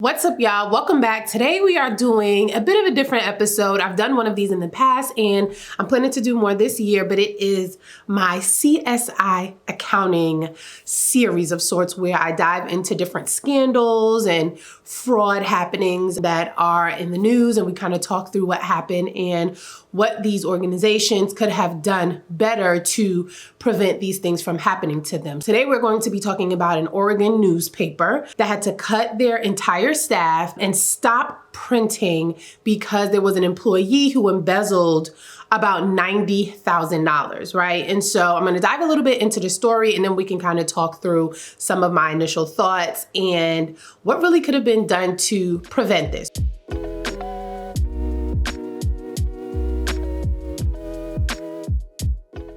What's up, y'all? Welcome back. Today we are doing a bit of a different episode. I've done one of these in the past and I'm planning to do more this year, but it is my CSI accounting series of sorts where I dive into different scandals and fraud happenings that are in the news, and we kind of talk through what happened and what these organizations could have done better to prevent these things from happening to them. Today we're going to be talking about an Oregon newspaper that had to cut their entire staff and stop printing because there was an employee who embezzled about $90,000, right? And so I'm gonna dive a little bit into the story and then we can kind of talk through some of my initial thoughts and what really could have been done to prevent this.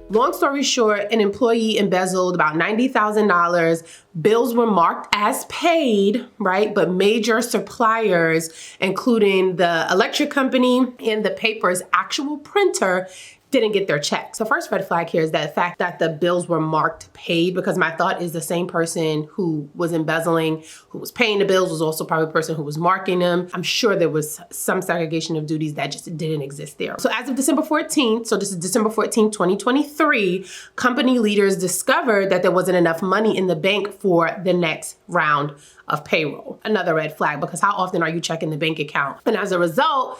Long story short, an employee embezzled about $90,000. Bills were marked as paid, right? But major suppliers, including the electric company and the paper's actual printer, didn't get their check. So first red flag here is that fact that the bills were marked paid, because my thought is the same person who was embezzling, who was paying the bills, was also probably the person who was marking them. I'm sure there was some segregation of duties that just didn't exist there. So as of December 14th, so this is December 14th, 2023, company leaders discovered that there wasn't enough money in the bank for the next round of payroll. Another red flag, because how often are you checking the bank account? And as a result,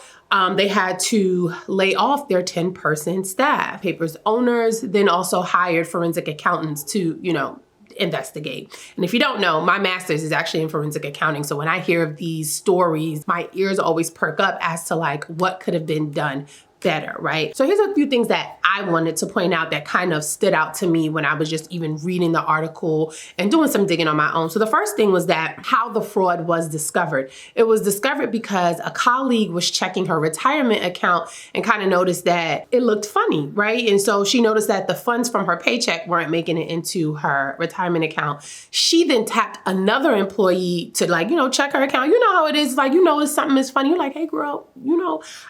they had to lay off their 10-person staff. Paper's owners then also hired forensic accountants to, investigate. And if you don't know, my master's is actually in forensic accounting. So when I hear of these stories, my ears always perk up as to what could have been done better, right? So here's a few things that I wanted to point out that kind of stood out to me when I was just even reading the article and doing some digging on my own. So the first thing was that how the fraud was discovered. It was discovered because a colleague was checking her retirement account and kind of noticed that it looked funny, right? And so she noticed that the funds from her paycheck weren't making it into her retirement account. She then tapped another employee to check her account. You know how it is, if something is funny, you're like, hey girl,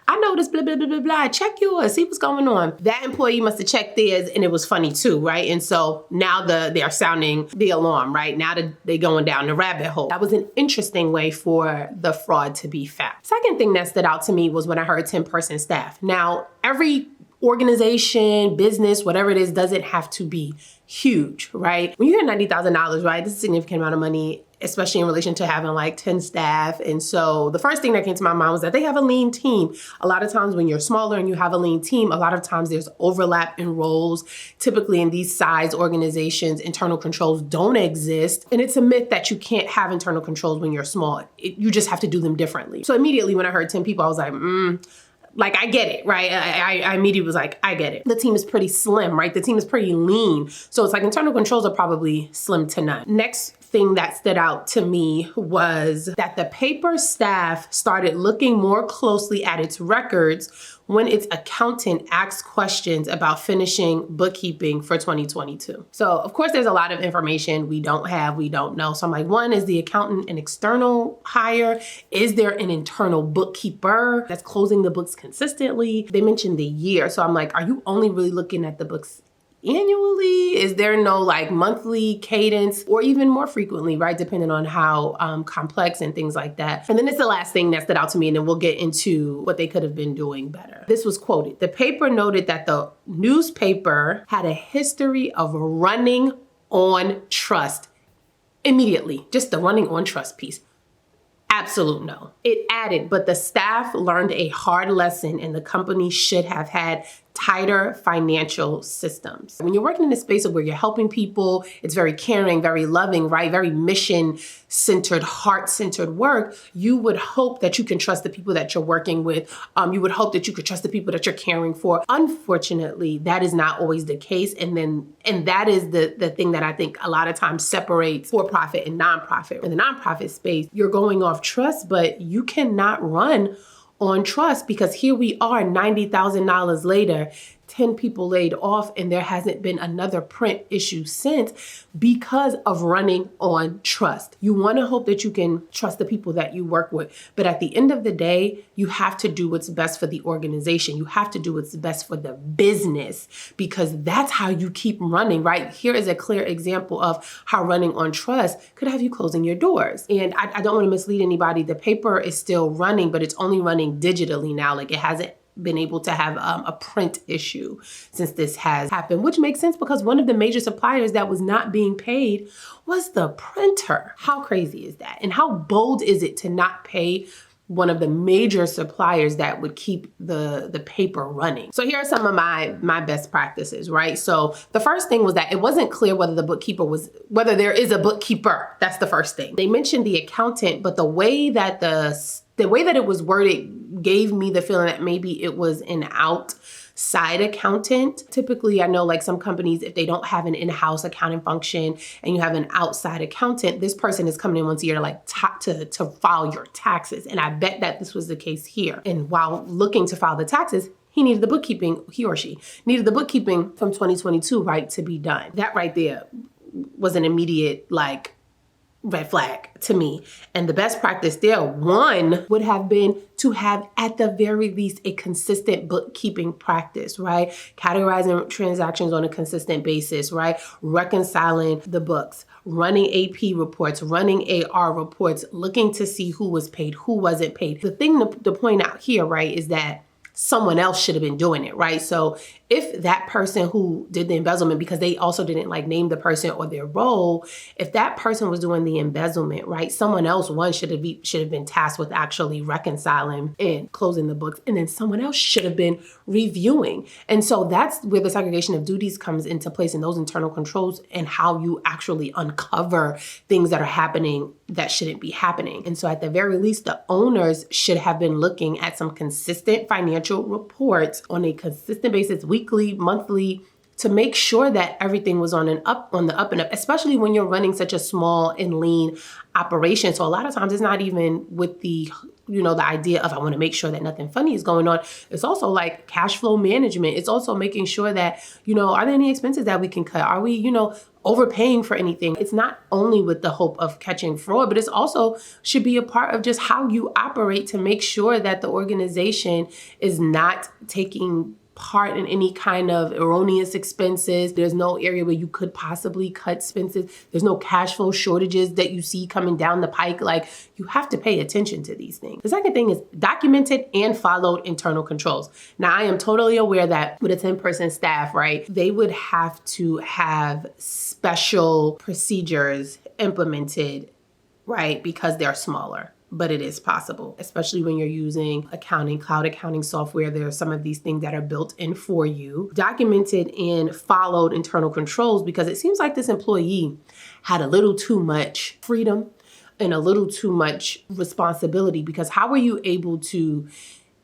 I noticed blah, blah, blah, blah, blah. Check yours, see what's going on. That employee must have checked theirs and it was funny too, right? And so now they are sounding the alarm, right? Now they're going down the rabbit hole. That was an interesting way for the fraud to be found. Second thing that stood out to me was when I heard 10-person staff. Now, every organization, business, whatever it is, doesn't have to be huge, right? When you hear $90,000, right, this is a significant amount of money, especially in relation to having 10 staff. And so the first thing that came to my mind was that they have a lean team. A lot of times when you're smaller and you have a lean team, a lot of times there's overlap in roles. Typically in these size organizations, internal controls don't exist. And it's a myth that you can't have internal controls when you're small. You just have to do them differently. So immediately when I heard 10 people, I was like, I get it, right? I immediately was like, I get it. The team is pretty slim, right? The team is pretty lean. So it's internal controls are probably slim to none. Next thing that stood out to me was that the paper staff started looking more closely at its records when its accountant asked questions about finishing bookkeeping for 2022. So of course there's a lot of information we don't know. So I'm like, one, is the accountant an external hire? Is there an internal bookkeeper that's closing the books consistently? They mentioned the year. So I'm like, are you only really looking at the books annually? Is there no monthly cadence, or even more frequently, right? Depending on how complex and things like that. And then it's the last thing that stood out to me, and then we'll get into what they could have been doing better. This was quoted. The paper noted that the newspaper had a history of running on trust. Immediately, just the running on trust piece. Absolute no. It added, but the staff learned a hard lesson and the company should have had tighter financial systems. When you're working in a space where you're helping people, it's very caring, very loving, right? Very mission-centered, heart-centered work. You would hope that you can trust the people that you're working with. You would hope that you could trust the people that you're caring for. Unfortunately, that is not always the case. And that is the thing that I think a lot of times separates for-profit and nonprofit. In the nonprofit space, you're going off trust, but you cannot run on trust, because here we are $90,000 later, 10 people laid off and there hasn't been another print issue since because of running on trust. You want to hope that you can trust the people that you work with. But at the end of the day, you have to do what's best for the organization. You have to do what's best for the business because that's how you keep running, right? Here is a clear example of how running on trust could have you closing your doors. And I don't want to mislead anybody. The paper is still running, but it's only running digitally now. Like it hasn't been able to have a print issue since this has happened, which makes sense because one of the major suppliers that was not being paid was the printer. How crazy is that? And how bold is it to not pay one of the major suppliers that would keep the paper running? So here are some of my best practices, right? So the first thing was that it wasn't clear whether whether there is a bookkeeper. That's the first thing. They mentioned the accountant, but the way that it was worded gave me the feeling that maybe it was an outside accountant. Typically, I know like some companies, if they don't have an in-house accounting function and you have an outside accountant, this person is coming in once a year to file your taxes. And I bet that this was the case here. And while looking to file the taxes, he or she needed the bookkeeping from 2022, right, to be done. That right there was an immediate red flag to me. And the best practice there, one, would have been to have at the very least a consistent bookkeeping practice, right? Categorizing transactions on a consistent basis, right? Reconciling the books, running AP reports, running AR reports, looking to see who was paid, who wasn't paid. The thing to point out here, right, is that someone else should have been doing it, right? So if that person who did the embezzlement, because they also didn't name the person or their role, if that person was doing the embezzlement, right, someone else, should have been tasked with actually reconciling and closing the books, and then someone else should have been reviewing. And so that's where the segregation of duties comes into place in those internal controls and how you actually uncover things that are happening that shouldn't be happening. And so at the very least, the owners should have been looking at some consistent financial reports on a consistent basis, weekly, monthly, to make sure that everything was on the up and up, especially when you're running such a small and lean operation. So a lot of times it's not even with the idea of I want to make sure that nothing funny is going on. It's also like cash flow management. It's also making sure that, are there any expenses that we can cut? Are we, overpaying for anything? It's not only with the hope of catching fraud, but it's also should be a part of just how you operate to make sure that the organization is not taking part in any kind of erroneous expenses. There's no area where you could possibly cut expenses. There's no cash flow shortages that you see coming down the pike. You have to pay attention to these things. The second thing is documented and followed internal controls. Now, I am totally aware that with a 10-person staff, right, they would have to have special procedures implemented, right, because they're smaller. But it is possible, especially when you're using cloud accounting software. There are some of these things that are built in for you. Documented and followed internal controls, because it seems like this employee had a little too much freedom and a little too much responsibility, because how were you able to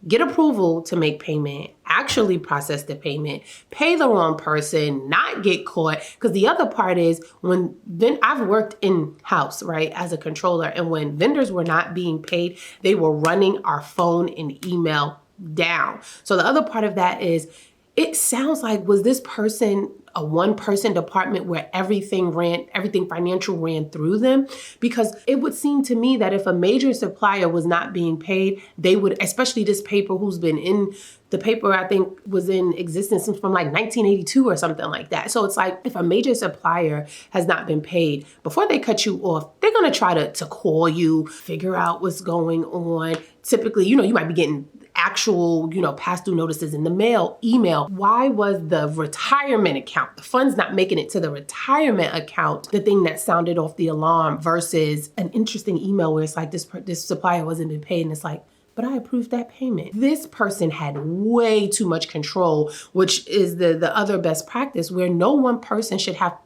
get approval to make payment, actually process the payment, pay the wrong person, not get caught? Because the other part is I've worked in-house, right, as a controller, and when vendors were not being paid, they were running our phone and email down. So the other part of that is, it sounds like, was this person a one-person department where everything financial ran through them? Because it would seem to me that if a major supplier was not being paid, they would, especially this paper who's been in the paper, I think was in existence from 1982 or something like that. So it's like, if a major supplier has not been paid, before they cut you off, they're going to try to call you, figure out what's going on. Typically, you might be getting actual, past due notices in the mail, email. Why was the retirement account, the funds not making it to the retirement account, the thing that sounded off the alarm, versus an interesting email where it's like this supplier wasn't been paid, and it's like, but I approved that payment. This person had way too much control, which is the other best practice, where no one person should have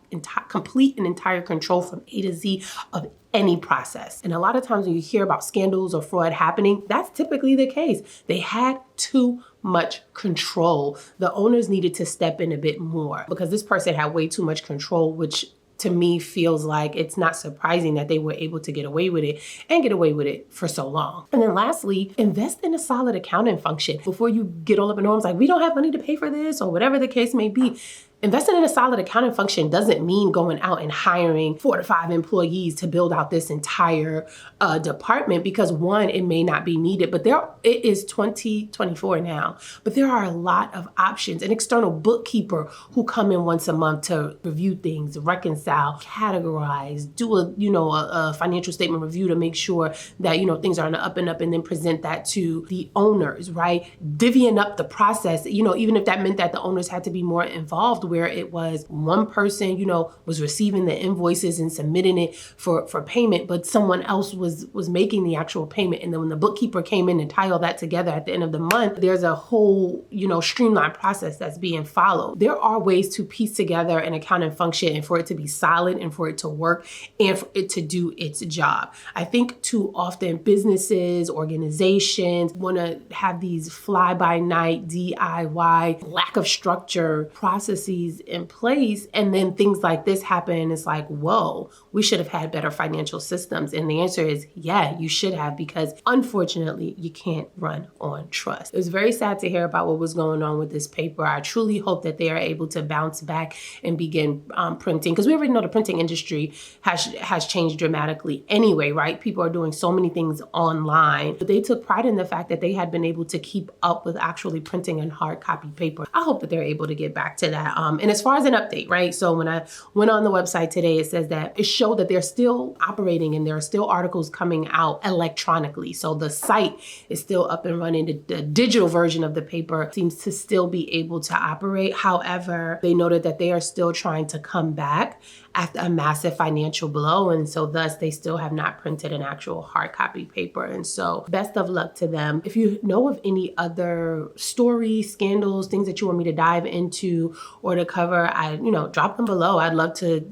complete and entire control from A to Z of any process. And a lot of times when you hear about scandals or fraud happening, that's typically the case. They had too much control. The owners needed to step in a bit more, because this person had way too much control, which to me feels like it's not surprising that they were able to get away with it and get away with it for so long. And then lastly, invest in a solid accounting function. Before you get all up in arms like, we don't have money to pay for this or whatever the case may be. Investing in a solid accounting function doesn't mean going out and hiring 4 to 5 employees to build out this entire department, because one, it may not be needed, but it is 2024 now, but there are a lot of options. An external bookkeeper who come in once a month to review things, reconcile, categorize, do a financial statement review to make sure that, things are on the up and up, and then present that to the owners, right? Divvying up the process, even if that meant that the owners had to be more involved, where it was one person, was receiving the invoices and submitting it for payment, but someone else was making the actual payment. And then when the bookkeeper came in and tie all that together at the end of the month, there's a whole, streamlined process that's being followed. There are ways to piece together an accounting function and for it to be solid and for it to work and for it to do its job. I think too often businesses, organizations want to have these fly-by-night DIY, lack of structure processes in place, and then things like this happen and it's like, whoa, we should have had better financial systems. And the answer is, yeah, you should have, because unfortunately you can't run on trust. It was very sad to hear about what was going on with this paper. I truly hope that they are able to bounce back and begin printing, because we already know the printing industry has changed dramatically anyway, right? People are doing so many things online, but they took pride in the fact that they had been able to keep up with actually printing and hard copy paper. I hope that they're able to get back to that. And as far as an update, right? So when I went on the website today, it says that it showed that they're still operating and there are still articles coming out electronically. So the site is still up and running. The digital version of the paper seems to still be able to operate. However, they noted that they are still trying to come back after a massive financial blow. And so thus they still have not printed an actual hard copy paper. And so best of luck to them. If you know of any other stories, scandals, things that you want me to dive into or to cover, drop them below. I'd love to,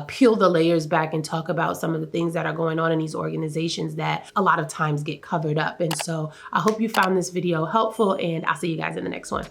peel the layers back and talk about some of the things that are going on in these organizations that a lot of times get covered up. And so I hope you found this video helpful, and I'll see you guys in the next one.